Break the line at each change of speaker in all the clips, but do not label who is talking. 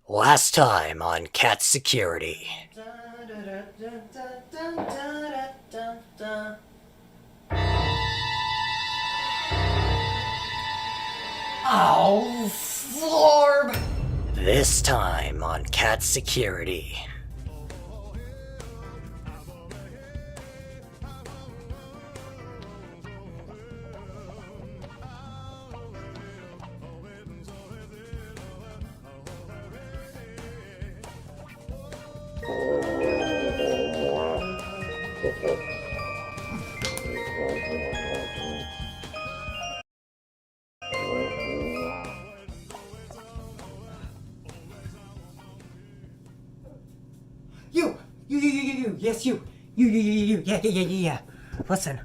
Last time on Cat Security.
Oh, Florb!
This time on Cat Security.
Yes, you. Yeah. Listen.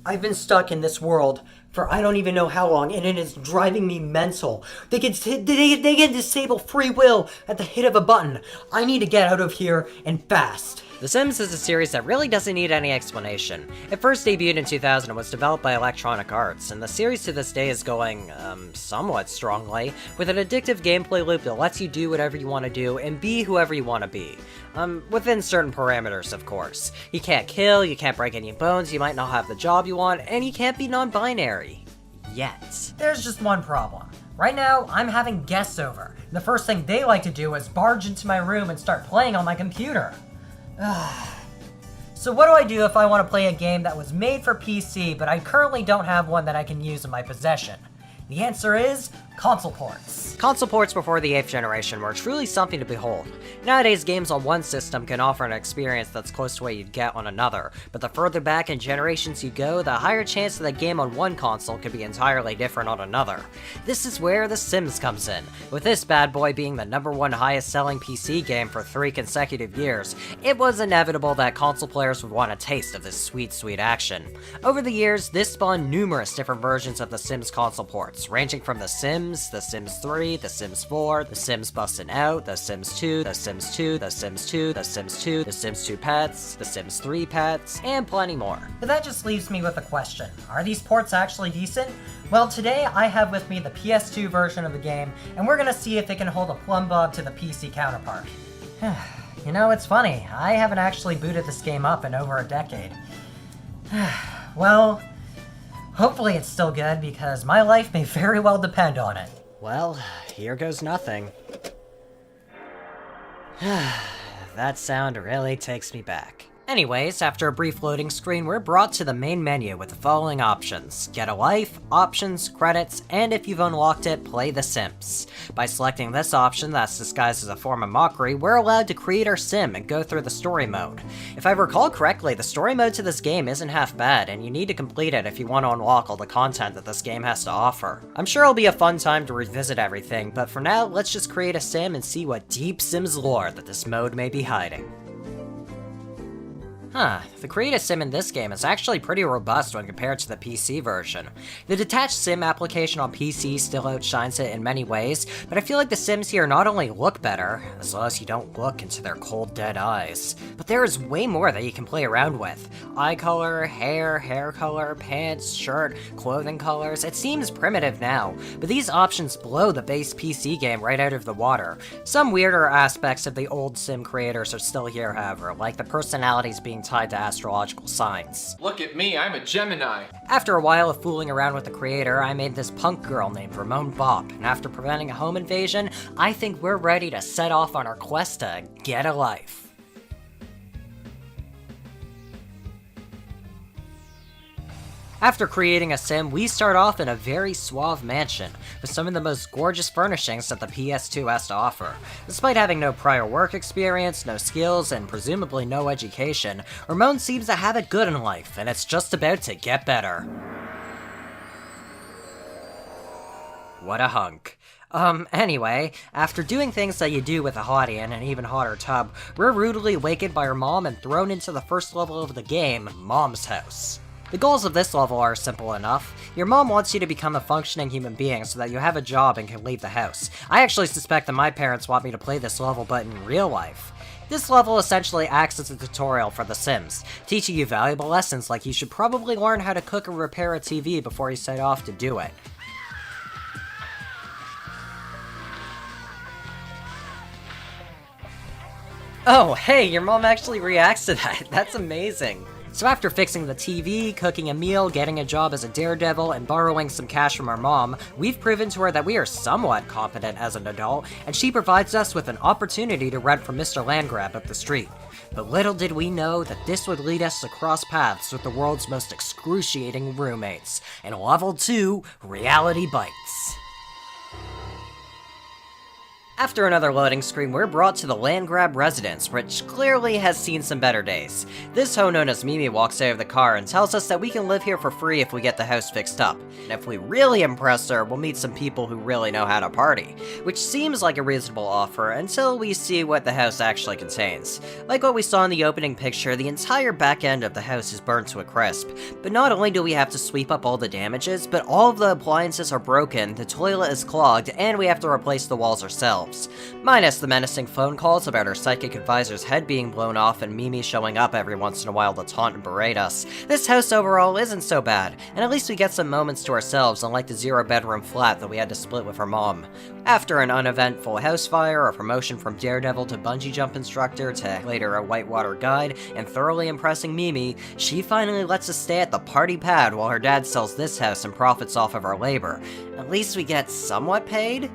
I've been stuck in this world for I don't even know how long, and it is driving me mental. They can disable free will at the hit of a button. I need to get out of here and fast.
The Sims is a series that really doesn't need any explanation. It first debuted in 2000 and was developed by Electronic Arts, and the series to this day is going, somewhat strongly, with an addictive gameplay loop that lets you do whatever you want to do and be whoever you want to be. Within certain parameters, of course. You can't kill, you can't break any bones, you might not have the job you want, and you can't be non-binary. Yet.
There's just one problem. Right now, I'm having guests over. And the first thing they like to do is barge into my room and start playing on my computer. So what do I do if I want to play a game that was made for PC, but I currently don't have one that I can use in my possession? The answer is console ports.
Console ports before the 8th generation were truly something to behold. Nowadays, games on one system can offer an experience that's close to what you'd get on another, but the further back in generations you go, the higher chance that a game on one console could be entirely different on another. This is where The Sims comes in. With this bad boy being the #1 highest selling PC game for 3 consecutive years, it was inevitable that console players would want a taste of this sweet action. Over the years, this spawned numerous different versions of The Sims console ports, ranging from The Sims 3, The Sims 4, The Sims Bustin' Out, The Sims 2, The Sims 2, The Sims 2, The Sims 2, The Sims 2 Pets, The Sims 3 Pets, and plenty more.
But that just leaves me with a question. Are these ports actually decent? Well, today I have with me the PS2 version of the game, and we're gonna see if it can hold a plumb bob to the PC counterpart. You know, it's funny. I haven't actually booted this game up in over a decade. Well, hopefully it's still good, because my life may very well depend on it.
Well, here goes nothing. That sound really takes me back. Anyways, after a brief loading screen, we're brought to the main menu with the following options: Get a Life, Options, Credits, and if you've unlocked it, Play The Sims. By selecting this option that's disguised as a form of mockery, we're allowed to create our sim and go through the story mode. If I recall correctly, the story mode to this game isn't half bad, and you need to complete it if you want to unlock all the content that this game has to offer. I'm sure it'll be a fun time to revisit everything, but for now, let's just create a sim and see what deep Sims lore that this mode may be hiding. The create a sim in this game is actually pretty robust when compared to the PC version. The detached sim application on PC still outshines it in many ways, but I feel like the Sims here not only look better, as long as you don't look into their cold dead eyes, but there is way more that you can play around with. Eye color, hair color, pants, shirt, clothing colors. It seems primitive now, but these options blow the base PC game right out of the water. Some weirder aspects of the old sim creators are still here, however, like the personalities being tied to astrological signs.
Look at me, I'm a Gemini.
After a while of fooling around with the creator, I made this punk girl named Ramon Bob, and after preventing a home invasion, I think we're ready to set off on our quest to get a life. After creating a sim, we start off in a very suave mansion, with some of the most gorgeous furnishings that the PS2 has to offer. Despite having no prior work experience, no skills, and presumably no education, Ramon seems to have it good in life, and it's just about to get better. What a hunk. Anyway, after doing things that you do with a hottie in an even hotter tub, we're rudely awakened by her mom and thrown into the first level of the game, Mom's House. The goals of this level are simple enough. Your mom wants you to become a functioning human being so that you have a job and can leave the house. I actually suspect that my parents want me to play this level, but in real life. This level essentially acts as a tutorial for The Sims, teaching you valuable lessons like you should probably learn how to cook or repair a TV before you set off to do it. Oh, hey, your mom actually reacts to that. That's amazing. So after fixing the TV, cooking a meal, getting a job as a daredevil, and borrowing some cash from our mom, we've proven to her that we are somewhat competent as an adult, and she provides us with an opportunity to rent from Mr. Landgrab up the street. But little did we know that this would lead us to cross paths with the world's most excruciating roommates. In Level 2, Reality Bites. After another loading screen, we're brought to the Landgrab residence, which clearly has seen some better days. This hoe known as Mimi walks out of the car and tells us that we can live here for free if we get the house fixed up. And if we really impress her, we'll meet some people who really know how to party. Which seems like a reasonable offer until we see what the house actually contains. Like what we saw in the opening picture, the entire back end of the house is burned to a crisp. But not only do we have to sweep up all the damages, but all of the appliances are broken, the toilet is clogged, and we have to replace the walls ourselves. Minus the menacing phone calls about our psychic advisor's head being blown off and Mimi showing up every once in a while to taunt and berate us. This house overall isn't so bad, and at least we get some moments to ourselves, unlike the 0-bedroom flat that we had to split with her mom. After an uneventful house fire, a promotion from daredevil to bungee jump instructor to later a whitewater guide, and thoroughly impressing Mimi, she finally lets us stay at the party pad while her dad sells this house and profits off of our labor. At least we get somewhat paid?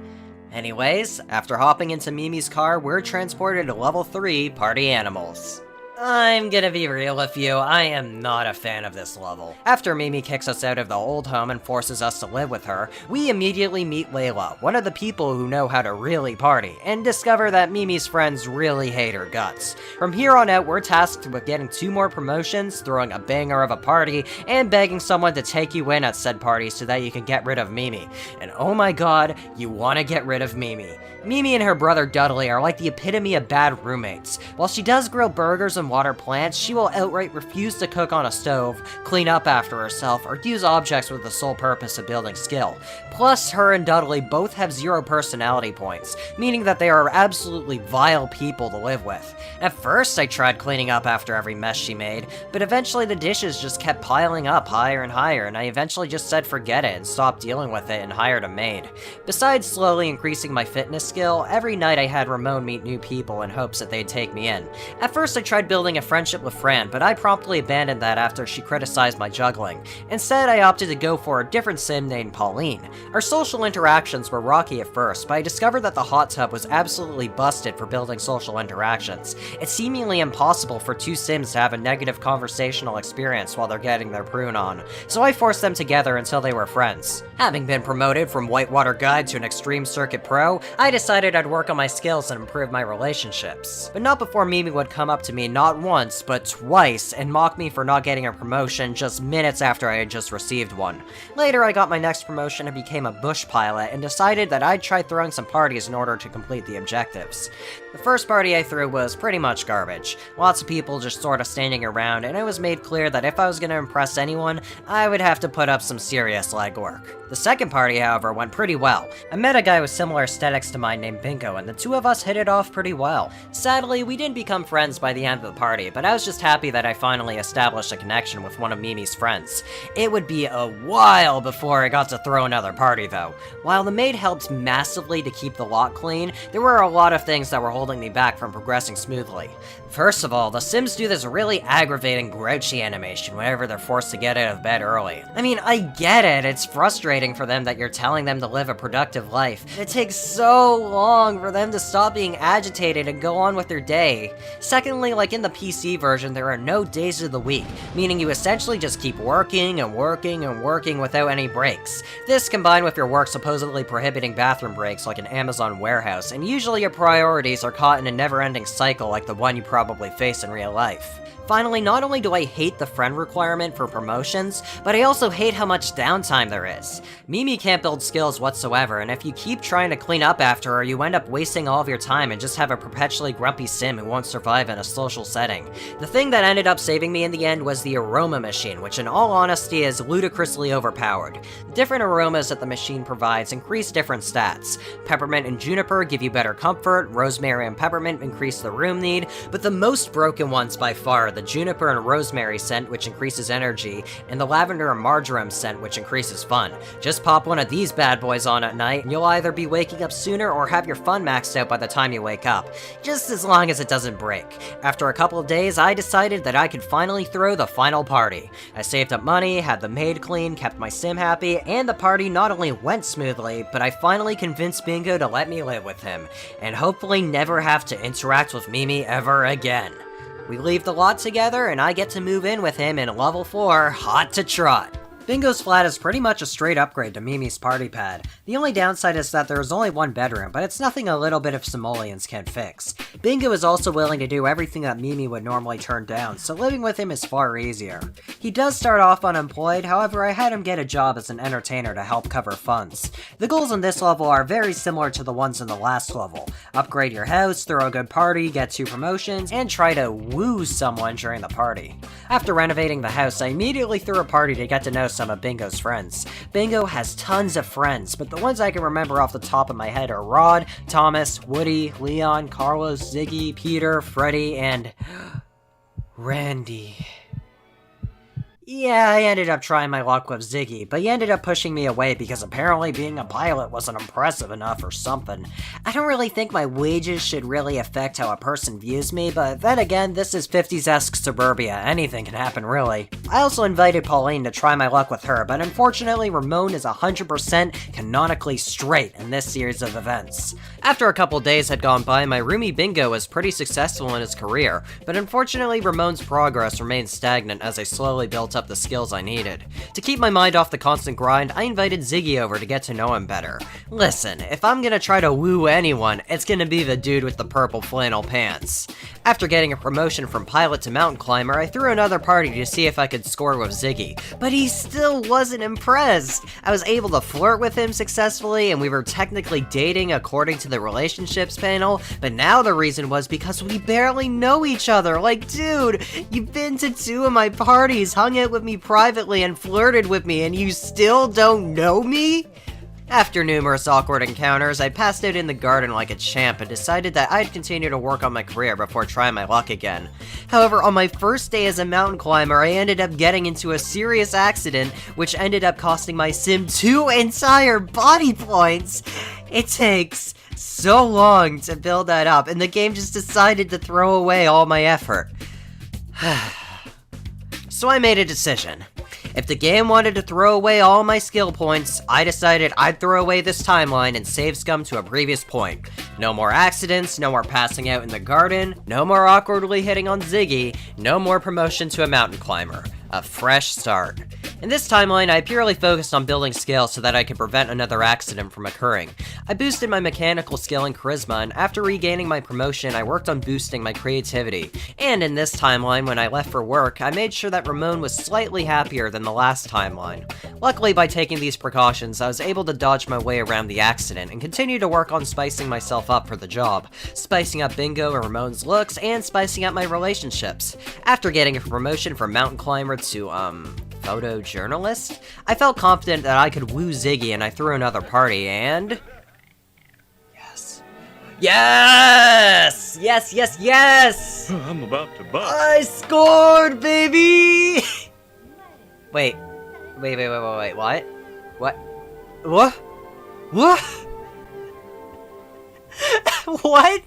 Anyways, after hopping into Mimi's car, we're transported to Level 3, Party Animals. I'm gonna be real with you, I am not a fan of this level. After Mimi kicks us out of the old home and forces us to live with her, we immediately meet Layla, one of the people who know how to really party, and discover that Mimi's friends really hate her guts. From here on out, we're tasked with getting 2 more promotions, throwing a banger of a party, and begging someone to take you in at said party so that you can get rid of Mimi. And oh my god, you wanna get rid of Mimi. Mimi and her brother Dudley are like the epitome of bad roommates. While she does grill burgers and water plants, she will outright refuse to cook on a stove, clean up after herself, or use objects with the sole purpose of building skill. Plus, her and Dudley both have 0 personality points, meaning that they are absolutely vile people to live with. At first, I tried cleaning up after every mess she made, but eventually the dishes just kept piling up higher and higher, and I eventually just said forget it and stopped dealing with it and hired a maid. Besides slowly increasing my fitness skill, every night I had Ramon meet new people in hopes that they'd take me in. At first I tried building a friendship with Fran, but I promptly abandoned that after she criticized my juggling. Instead, I opted to go for a different sim named Pauline. Our social interactions were rocky at first, but I discovered that the hot tub was absolutely busted for building social interactions. It's seemingly impossible for 2 sims to have a negative conversational experience while they're getting their prune on, so I forced them together until they were friends. Having been promoted from Whitewater Guide to an Extreme Circuit Pro, I decided I'd work on my skills and improve my relationships. But not before Mimi would come up to me not once, but twice, and mock me for not getting a promotion just minutes after I had just received one. Later, I got my next promotion and became a bush pilot, and decided that I'd try throwing some parties in order to complete the objectives. The first party I threw was pretty much garbage. Lots of people just sort of standing around, and it was made clear that if I was going to impress anyone, I would have to put up some serious legwork. The second party, however, went pretty well. I met a guy with similar aesthetics to mine named Bingo, and the 2 of us hit it off pretty well. Sadly, we didn't become friends by the end of the party, but I was just happy that I finally established a connection with one of Mimi's friends. It would be a while before I got to throw another party though. While the maid helped massively to keep the lot clean, there were a lot of things that were holding me back from progressing smoothly. First of all, the Sims do this really aggravating grouchy animation whenever they're forced to get out of bed early. I mean, I get it, it's frustrating for them that you're telling them to live a productive life. It takes so long for them to stop being agitated and go on with their day. Secondly, like in the PC version, there are no days of the week, meaning you essentially just keep working and working and working without any breaks. This combined with your work supposedly prohibiting bathroom breaks like an Amazon warehouse, and usually your priorities are caught in a never-ending cycle like the one you probably face in real life. Finally, not only do I hate the friend requirement for promotions, but I also hate how much downtime there is. Mimi can't build skills whatsoever, and if you keep trying to clean up after her, you end up wasting all of your time and just have a perpetually grumpy sim who won't survive in a social setting. The thing that ended up saving me in the end was the aroma machine, which in all honesty is ludicrously overpowered. The different aromas that the machine provides increase different stats. Peppermint and juniper give you better comfort, rosemary and peppermint increase the room need, but the most broken ones by far are the juniper and rosemary scent, which increases energy, and the lavender and marjoram scent, which increases fun. Just pop one of these bad boys on at night, and you'll either be waking up sooner or have your fun maxed out by the time you wake up, just as long as it doesn't break. After a couple of days, I decided that I could finally throw the final party. I saved up money, had the maid clean, kept my sim happy, and the party not only went smoothly, but I finally convinced Bingo to let me live with him, and hopefully never have to interact with Mimi ever again. We leave the lot together, and I get to move in with him in level 4, hot to trot. Bingo's flat is pretty much a straight upgrade to Mimi's party pad. The only downside is that there is only one bedroom, but it's nothing a little bit of simoleons can't fix. Bingo is also willing to do everything that Mimi would normally turn down, so living with him is far easier. He does start off unemployed, however I had him get a job as an entertainer to help cover funds. The goals in this level are very similar to the ones in the last level. Upgrade your house, throw a good party, get 2 promotions, and try to woo someone during the party. After renovating the house, I immediately threw a party to get to know some of Bingo's friends. Bingo has tons of friends, but the ones I can remember off the top of my head are Rod, Thomas, Woody, Leon, Carlos, Ziggy, Peter, Freddy, and Randy. Yeah, I ended up trying my luck with Ziggy, but he ended up pushing me away because apparently being a pilot wasn't impressive enough or something. I don't really think my wages should really affect how a person views me, but then again, this is 50s-esque suburbia, anything can happen really. I also invited Pauline to try my luck with her, but unfortunately Ramon is 100% canonically straight in this series of events. After a couple days had gone by, my roomie Bingo was pretty successful in his career, but unfortunately Ramon's progress remained stagnant as I slowly built up the skills I needed. To keep my mind off the constant grind, I invited Ziggy over to get to know him better. Listen, if I'm gonna try to woo anyone, it's gonna be the dude with the purple flannel pants. After getting a promotion from pilot to mountain climber, I threw another party to see if I could score with Ziggy, but he still wasn't impressed. I was able to flirt with him successfully, and we were technically dating according to the relationships panel, but now the reason was because we barely know each other. Like, dude, you've been to 2 of my parties, hung out with me privately, and flirted with me, and you still don't know me? After numerous awkward encounters, I passed out in the garden like a champ and decided that I'd continue to work on my career before trying my luck again. However, on my first day as a mountain climber, I ended up getting into a serious accident, which ended up costing my sim 2 entire body points. It takes so long to build that up, and the game just decided to throw away all my effort. So I made a decision. If the game wanted to throw away all my skill points, I decided I'd throw away this timeline and save scum to a previous point. No more accidents, no more passing out in the garden, no more awkwardly hitting on Ziggy, no more promotion to a mountain climber. A fresh start. In this timeline, I purely focused on building skill so that I could prevent another accident from occurring. I boosted my mechanical skill and charisma, and after regaining my promotion, I worked on boosting my creativity. And in this timeline, when I left for work, I made sure that Ramon was slightly happier than the last timeline. Luckily, by taking these precautions, I was able to dodge my way around the accident and continue to work on spicing myself up for the job, spicing up Bingo and Ramon's looks, and spicing up my relationships. After getting a promotion from mountain climber to, photojournalist, I felt confident that I could woo Ziggy, and I threw another party, and... Yes! Yes!
I'm about to bust.
I scored, baby! Wait, what? What? What?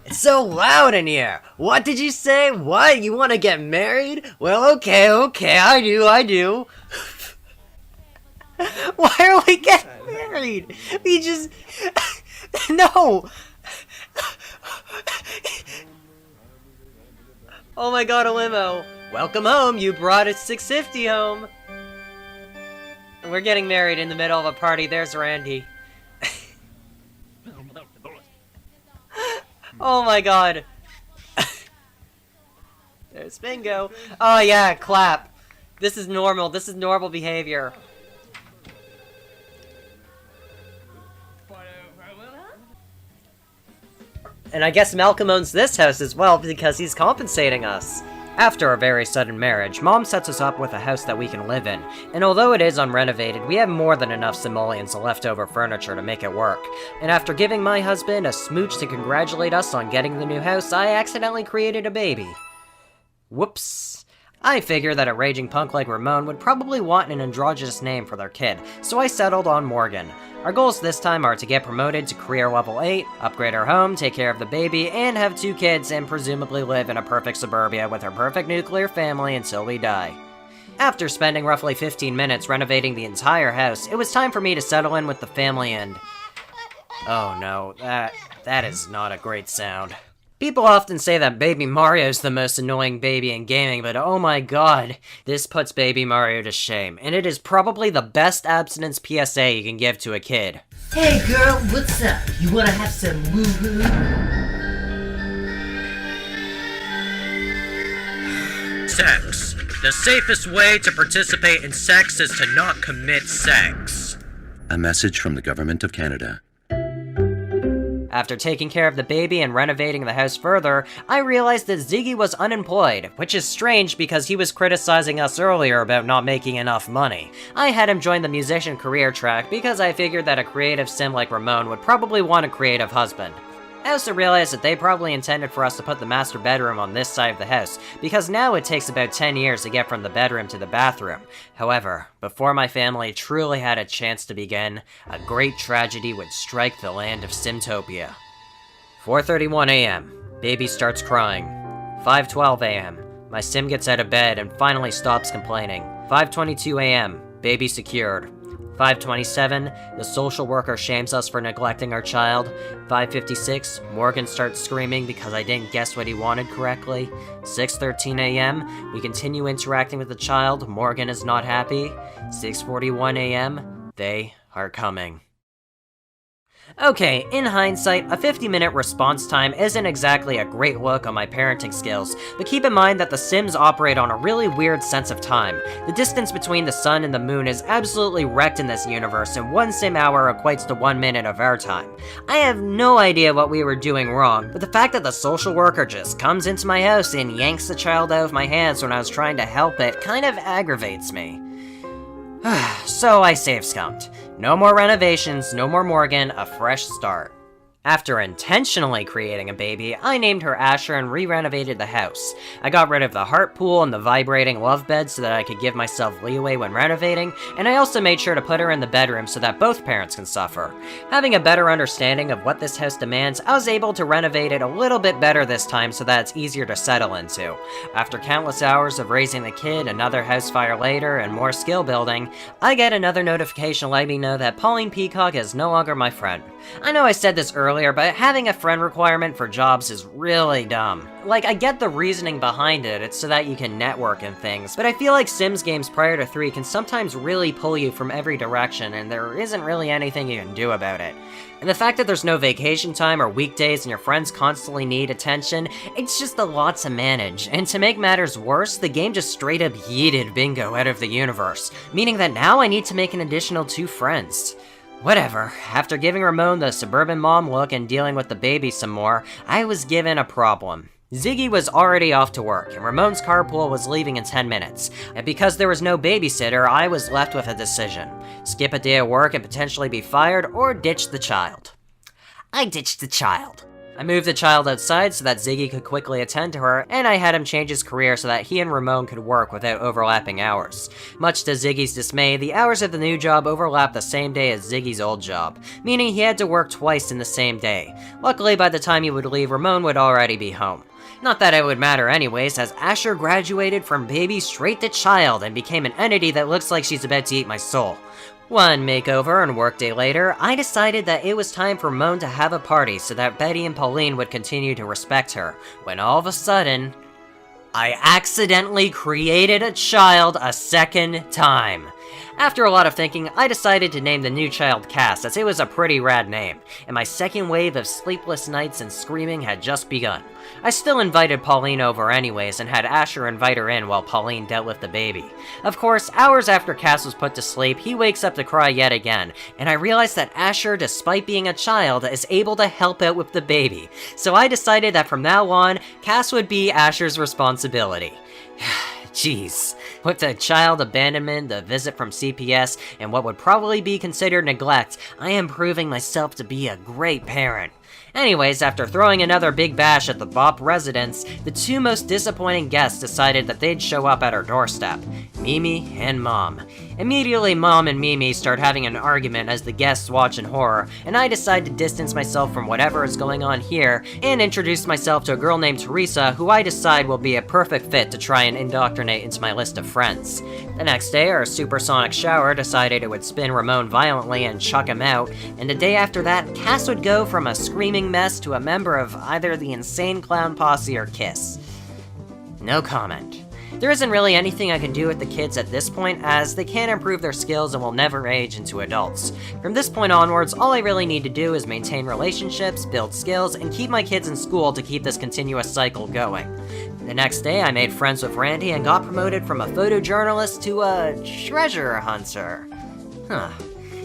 It's so loud in here! What did you say? What? You want to get married? Well, okay, I do. Why are we getting married? We just... No! Oh my god, a limo! Welcome home, you brought a 650 home! We're getting married in the middle of a party, there's Randy. Oh my god. There's Bingo. Oh yeah, clap. This is normal behavior. And I guess Malcolm owns this house as well because he's compensating us. After a very sudden marriage, Mom sets us up with a house that we can live in, and although it is unrenovated, we have more than enough simoleons and leftover furniture to make it work. And after giving my husband a smooch to congratulate us on getting the new house, I accidentally created a baby. Whoops. I figured that a raging punk like Ramon would probably want an androgynous name for their kid, so I settled on Morgan. Our goals this time are to get promoted to career level 8, upgrade our home, take care of the baby, and have 2 kids and presumably live in a perfect suburbia with our perfect nuclear family until we die. After spending roughly 15 minutes renovating the entire house, it was time for me to settle in with the family and... Oh no, that is not a great sound. People often say that Baby Mario's the most annoying baby in gaming, but oh my god, this puts Baby Mario to shame, and it is probably the best abstinence PSA you can give to a kid.
Hey girl, what's up? You wanna have some woo-hoo?
Sex. The safest way to participate in sex is to not commit sex.
A message from the Government of Canada.
After taking care of the baby and renovating the house further, I realized that Ziggy was unemployed, which is strange because he was criticizing us earlier about not making enough money. I had him join the musician career track because I figured that a creative sim like Ramon would probably want a creative husband. I also realized that they probably intended for us to put the master bedroom on this side of the house, because now it takes about 10 years to get from the bedroom to the bathroom. However, before my family truly had a chance to begin, a great tragedy would strike the land of Simtopia. 4:31 a.m. Baby starts crying. 5:12 a.m. My sim gets out of bed and finally stops complaining. 5:22 a.m. Baby secured. 5:27, the social worker shames us for neglecting our child. 5:56, Morgan starts screaming because I didn't guess what he wanted correctly. 6:13 a.m, we continue interacting with the child. Morgan is not happy. 6:41 a.m, they are coming. Okay, in hindsight, a 50-minute response time isn't exactly a great look on my parenting skills, but keep in mind that the Sims operate on a really weird sense of time. The distance between the sun and the moon is absolutely wrecked in this universe, and 1 Sim hour equates to 1 minute of our time. I have no idea what we were doing wrong, but the fact that the social worker just comes into my house and yanks the child out of my hands when I was trying to help it kind of aggravates me. So I save-scumped. No more renovations, no more Morgan, a fresh start. After intentionally creating a baby, I named her Asher and re-renovated the house. I got rid of the heart pool and the vibrating love bed so that I could give myself leeway when renovating, and I also made sure to put her in the bedroom so that both parents can suffer. Having a better understanding of what this house demands, I was able to renovate it a little bit better this time so that it's easier to settle into. After countless hours of raising the kid, another house fire later, and more skill building, I get another notification letting me know that Pauline Peacock is no longer my friend. I know I said this earlier, but having a friend requirement for jobs is really dumb. Like, I get the reasoning behind it, it's so that you can network and things, but I feel like Sims games prior to 3 can sometimes really pull you from every direction, and there isn't really anything you can do about it. And the fact that there's no vacation time or weekdays and your friends constantly need attention, it's just a lot to manage. And to make matters worse, the game just straight up yeeted Bingo out of the universe, meaning that now I need to make an additional 2 friends. Whatever, after giving Ramon the suburban mom look and dealing with the baby some more, I was given a problem. Ziggy was already off to work, and Ramon's carpool was leaving in 10 minutes, and because there was no babysitter, I was left with a decision. Skip a day of work and potentially be fired, or ditch the child. I ditched the child. I moved the child outside so that Ziggy could quickly attend to her, and I had him change his career so that he and Ramon could work without overlapping hours. Much to Ziggy's dismay, the hours of the new job overlapped the same day as Ziggy's old job, meaning he had to work twice in the same day. Luckily, by the time he would leave, Ramon would already be home. Not that it would matter anyways, as Asher graduated from baby straight to child and became an entity that looks like she's about to eat my soul. One makeover and workday later, I decided that it was time for Ramon to have a party so that Betty and Pauline would continue to respect her, when all of a sudden, I accidentally created a child a second time. After a lot of thinking, I decided to name the new child Cass, as it was a pretty rad name, and my second wave of sleepless nights and screaming had just begun. I still invited Pauline over anyways, and had Asher invite her in while Pauline dealt with the baby. Of course, hours after Cass was put to sleep, he wakes up to cry yet again, and I realized that Asher, despite being a child, is able to help out with the baby. So I decided that from now on, Cass would be Asher's responsibility. Jeez. With the child abandonment, the visit from CPS, and what would probably be considered neglect, I am proving myself to be a great parent. Anyways, after throwing another big bash at the Bop residence, the 2 most disappointing guests decided that they'd show up at our doorstep. Mimi and Mom. Immediately, Mom and Mimi start having an argument as the guests watch in horror, and I decide to distance myself from whatever is going on here and introduce myself to a girl named Teresa, who I decide will be a perfect fit to try and indoctrinate into my list of friends. The next day, our supersonic shower decided it would spin Ramon violently and chuck him out, and the day after that, Cass would go from a screaming mess to a member of either the Insane Clown Posse or Kiss. No comment. There isn't really anything I can do with the kids at this point, as they can't improve their skills and will never age into adults. From this point onwards, all I really need to do is maintain relationships, build skills, and keep my kids in school to keep this continuous cycle going. The next day, I made friends with Randy and got promoted from a photojournalist to a treasure hunter.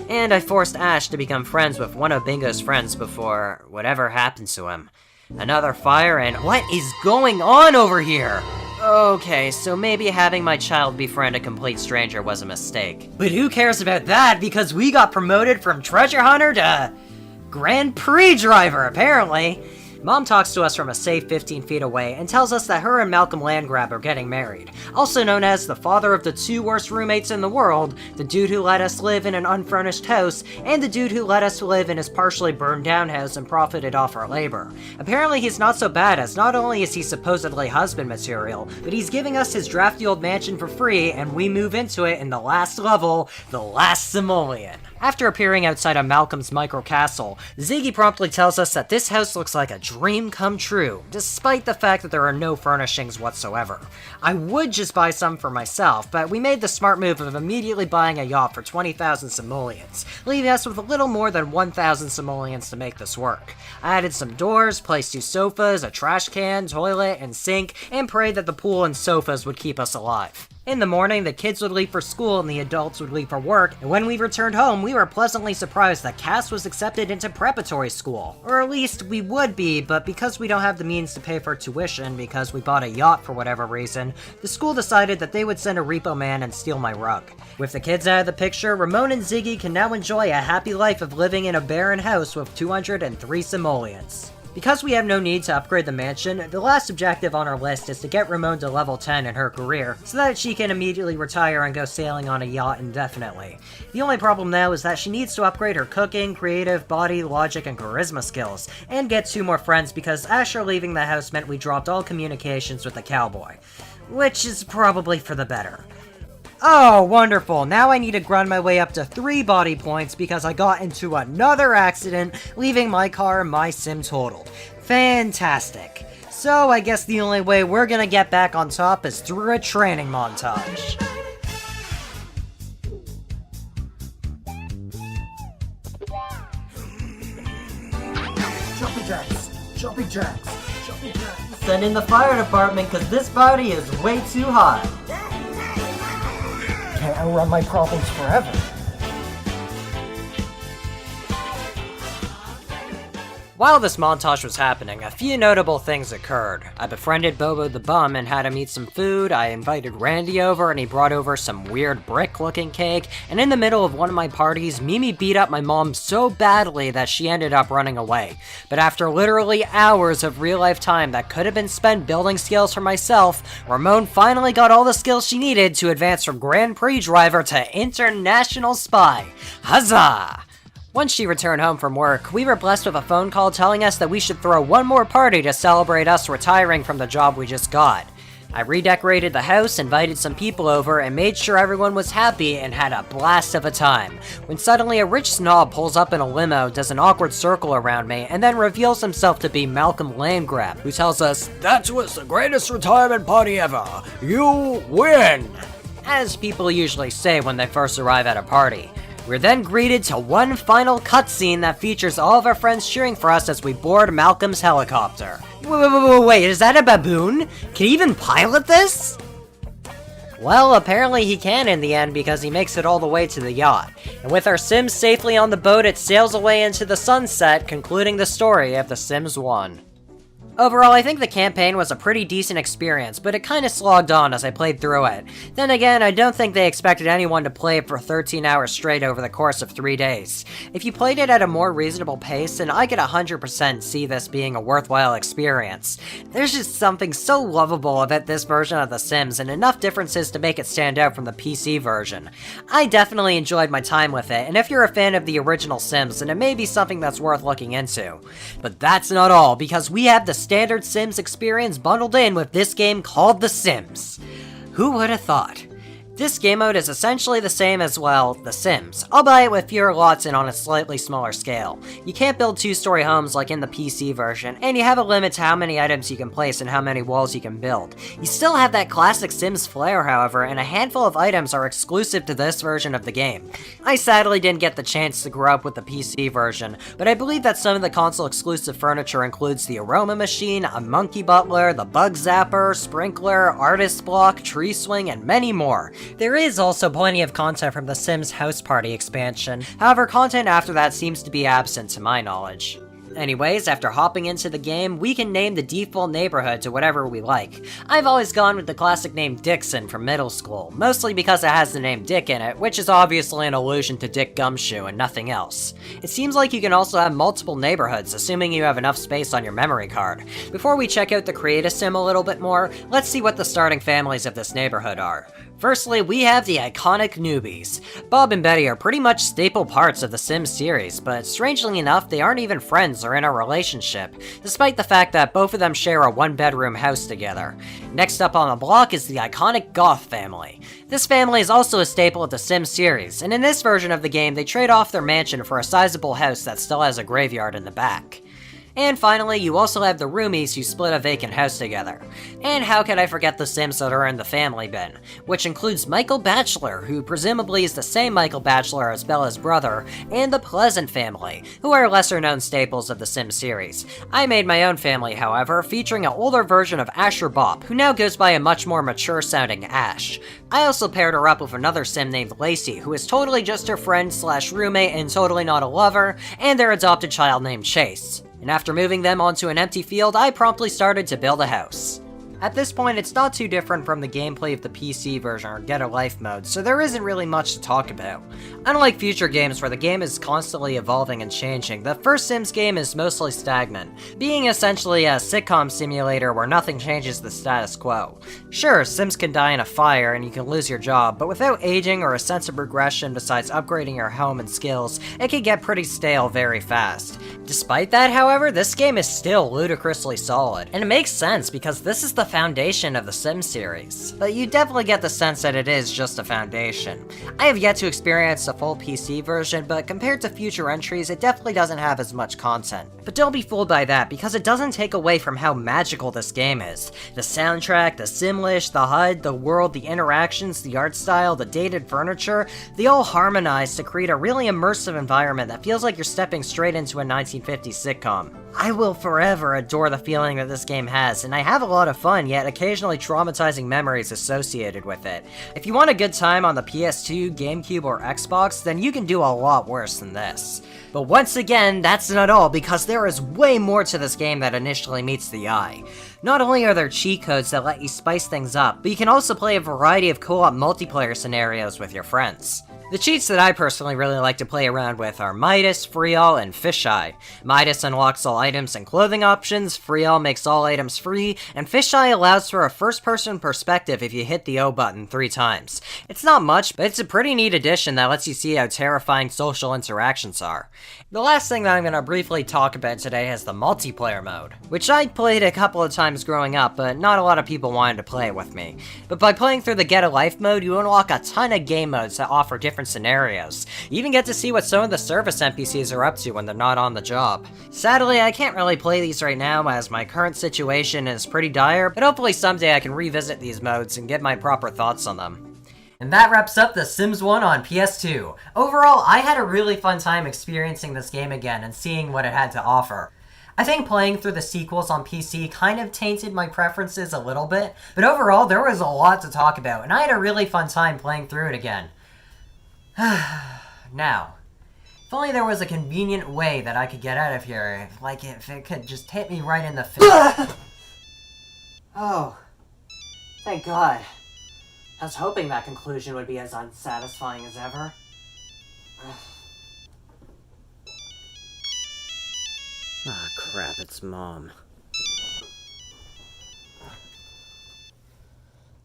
And I forced Ash to become friends with one of Bingo's friends before whatever happened to him. Another fire, and what is going on over here? Okay, so maybe having my child befriend a complete stranger was a mistake. But who cares about that, because we got promoted from treasure hunter to Grand Prix driver, apparently. Mom talks to us from a safe 15 feet away and tells us that her and Malcolm Landgrab are getting married, also known as the father of the two worst roommates in the world, the dude who let us live in an unfurnished house, and the dude who let us live in his partially burned down house and profited off our labor. Apparently he's not so bad, as not only is he supposedly husband material, but he's giving us his drafty old mansion for free, and we move into it in the last level, the last simoleon. After appearing outside of Malcolm's micro-castle, Ziggy promptly tells us that this house looks like a dream come true, despite the fact that there are no furnishings whatsoever. I would just buy some for myself, but we made the smart move of immediately buying a yacht for 20,000 simoleons, leaving us with a little more than 1,000 simoleons to make this work. I added some doors, placed 2 sofas, a trash can, toilet, and sink, and prayed that the pool and sofas would keep us alive. In the morning, the kids would leave for school and the adults would leave for work, and when we returned home, we were pleasantly surprised that Cass was accepted into preparatory school. Or at least, we would be, but because we don't have the means to pay for tuition because we bought a yacht for whatever reason, the school decided that they would send a repo man and steal my rug. With the kids out of the picture, Ramon and Ziggy can now enjoy a happy life of living in a barren house with 203 simoleons. Because we have no need to upgrade the mansion, the last objective on our list is to get Ramon to level 10 in her career, so that she can immediately retire and go sailing on a yacht indefinitely. The only problem now is that she needs to upgrade her cooking, creative, body, logic, and charisma skills, and get 2 more friends because Asher leaving the house meant we dropped all communications with the cowboy. Which is probably for the better. Oh, wonderful. Now I need to grind my way up to 3 body points because I got into another accident, leaving my car and my sim totaled. Fantastic. So I guess the only way we're gonna get back on top is through a training montage.
Jumping jacks! Jumping jacks! Jumping jacks! Send in the fire department because this party is way too hot. Can't outrun my problems forever.
While this montage was happening, a few notable things occurred. I befriended Bobo the Bum and had him eat some food, I invited Randy over and he brought over some weird brick-looking cake, and in the middle of one of my parties, Mimi beat up my mom so badly that she ended up running away. But after literally hours of real-life time that could have been spent building skills for myself, Ramon finally got all the skills she needed to advance from Grand Prix driver to international spy. Huzzah! Once she returned home from work, we were blessed with a phone call telling us that we should throw one more party to celebrate us retiring from the job we just got. I redecorated the house, invited some people over, and made sure everyone was happy and had a blast of a time. When suddenly a rich snob pulls up in a limo, does an awkward circle around me, and then reveals himself to be Malcolm Landgrab, who tells us, "That was the greatest retirement party ever! You win!" As people usually say when they first arrive at a party. We're then greeted to one final cutscene that features all of our friends cheering for us as we board Malcolm's helicopter. Wait, is that a baboon? Can he even pilot this? Well, apparently he can in the end because he makes it all the way to the yacht. And with our Sims safely on the boat, it sails away into the sunset, concluding the story of The Sims 1. Overall, I think the campaign was a pretty decent experience, but it kinda slogged on as I played through it. Then again, I don't think they expected anyone to play it for 13 hours straight over the course of 3 days. If you played it at a more reasonable pace, then I could 100% see this being a worthwhile experience. There's just something so lovable about this version of The Sims, and enough differences to make it stand out from the PC version. I definitely enjoyed my time with it, and if you're a fan of the original Sims, then it may be something that's worth looking into. But that's not all, because we have the standard Sims experience bundled in with this game called The Sims. Who would have thought? This game mode is essentially the same as, well, The Sims, albeit with fewer lots and on a slightly smaller scale. You can't build two-story homes like in the PC version, and you have a limit to how many items you can place and how many walls you can build. You still have that classic Sims flair, however, and a handful of items are exclusive to this version of the game. I sadly didn't get the chance to grow up with the PC version, but I believe that some of the console-exclusive furniture includes the aroma machine, a monkey butler, the bug zapper, sprinkler, artist block, tree swing, and many more. There is also plenty of content from the Sims House Party expansion, however content after that seems to be absent to my knowledge. Anyways, after hopping into the game, we can name the default neighborhood to whatever we like. I've always gone with the classic name Dixon from middle school, mostly because it has the name Dick in it, which is obviously an allusion to Dick Gumshoe and nothing else. It seems like you can also have multiple neighborhoods, assuming you have enough space on your memory card. Before we check out the Create a Sim a little bit more, let's see what the starting families of this neighborhood are. Firstly, we have the iconic newbies. Bob and Betty are pretty much staple parts of the Sims series, but strangely enough, they aren't even friends or in a relationship, despite the fact that both of them share a one-bedroom house together. Next up on the block is the iconic Goth family. This family is also a staple of the Sims series, and in this version of the game, they trade off their mansion for a sizable house that still has a graveyard in the back. And finally, you also have the roomies who split a vacant house together. And how could I forget the Sims that are in the family bin, which includes Michael Batchelor, who presumably is the same Michael Batchelor as Bella's brother, and the Pleasant family, who are lesser-known staples of the Sims series. I made my own family, however, featuring an older version of Asher Bop, who now goes by a much more mature-sounding Ash. I also paired her up with another Sim named Lacey, who is totally just her friend/roommate and totally not a lover, and their adopted child named Chase. And after moving them onto an empty field, I promptly started to build a house. At this point, it's not too different from the gameplay of the PC version or Get a Life mode, so there isn't really much to talk about. Unlike future games where the game is constantly evolving and changing, the first Sims game is mostly stagnant, being essentially a sitcom simulator where nothing changes the status quo. Sure, Sims can die in a fire and you can lose your job, but without aging or a sense of progression besides upgrading your home and skills, it can get pretty stale very fast. Despite that, however, this game is still ludicrously solid, and it makes sense because this is the foundation of the Sims series. But you definitely get the sense that it is just a foundation. I have yet to experience the full PC version, but compared to future entries, it definitely doesn't have as much content. But don't be fooled by that, because it doesn't take away from how magical this game is. The soundtrack, the Simlish, the HUD, the world, the interactions, the art style, the dated furniture, they all harmonize to create a really immersive environment that feels like you're stepping straight into a 1950s sitcom. I will forever adore the feeling that this game has, and I have a lot of fun, yet occasionally traumatizing memories associated with it. If you want a good time on the PS2, GameCube, or Xbox, then you can do a lot worse than this. But once again, that's not all, because there is way more to this game that initially meets the eye. Not only are there cheat codes that let you spice things up, but you can also play a variety of co-op multiplayer scenarios with your friends. The cheats that I personally really like to play around with are Midas, Freeall, and Fisheye. Midas unlocks all items and clothing options, Freeall makes all items free, and Fisheye allows for a first-person perspective if you hit the O button 3 times. It's not much, but it's a pretty neat addition that lets you see how terrifying social interactions are. The last thing that I'm going to briefly talk about today is the multiplayer mode, which I played a couple of times growing up, but not a lot of people wanted to play it with me. But by playing through the Get a Life mode, you unlock a ton of game modes that offer different scenarios. You even get to see what some of the service NPCs are up to when they're not on the job. Sadly, I can't really play these right now as my current situation is pretty dire, but hopefully someday I can revisit these modes and get my proper thoughts on them.
And that wraps up The Sims 1 on PS2. Overall, I had a really fun time experiencing this game again and seeing what it had to offer. I think playing through the sequels on PC kind of tainted my preferences a little bit, but overall there was a lot to talk about, and I had a really fun time playing through it again. Now, if If only there was a convenient way that I could get out of here. Like, if it could just hit me right in the face.
Oh. Thank God. I was hoping that conclusion would be as unsatisfying as ever.
Ah, crap, it's Mom.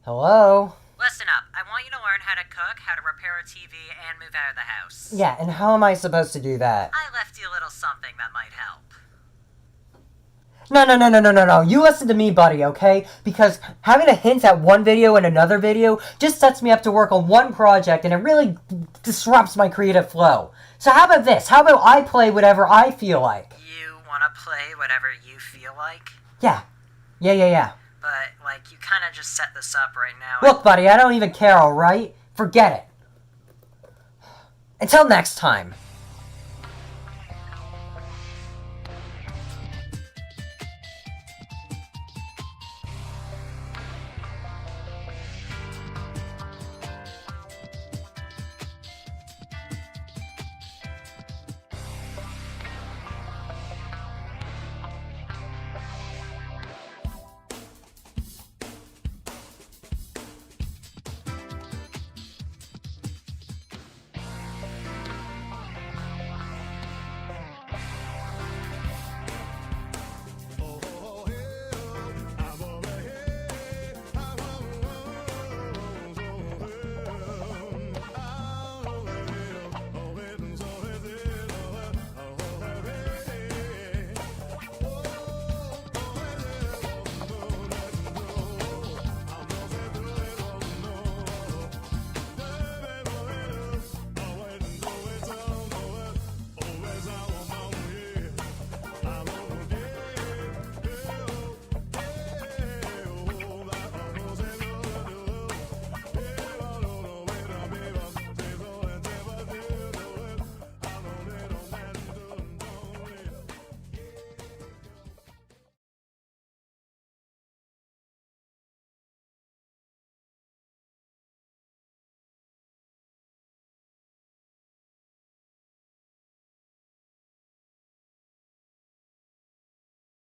Hello?
Listen up. I want you to learn how to cook, how to repair a TV, and move out of the house.
Yeah, and how am I supposed to do that?
I left you a little something that might help.
No. You listen to me, buddy, okay? Because having a hint at one video and another video just sets me up to work on one project, and it really disrupts my creative flow. So how about this? How about I play whatever I feel like?
You want to play whatever you feel like?
Yeah.
But, like, you kind of just set this up right now.
Look, buddy, I don't even care, alright? Forget it. Until next time.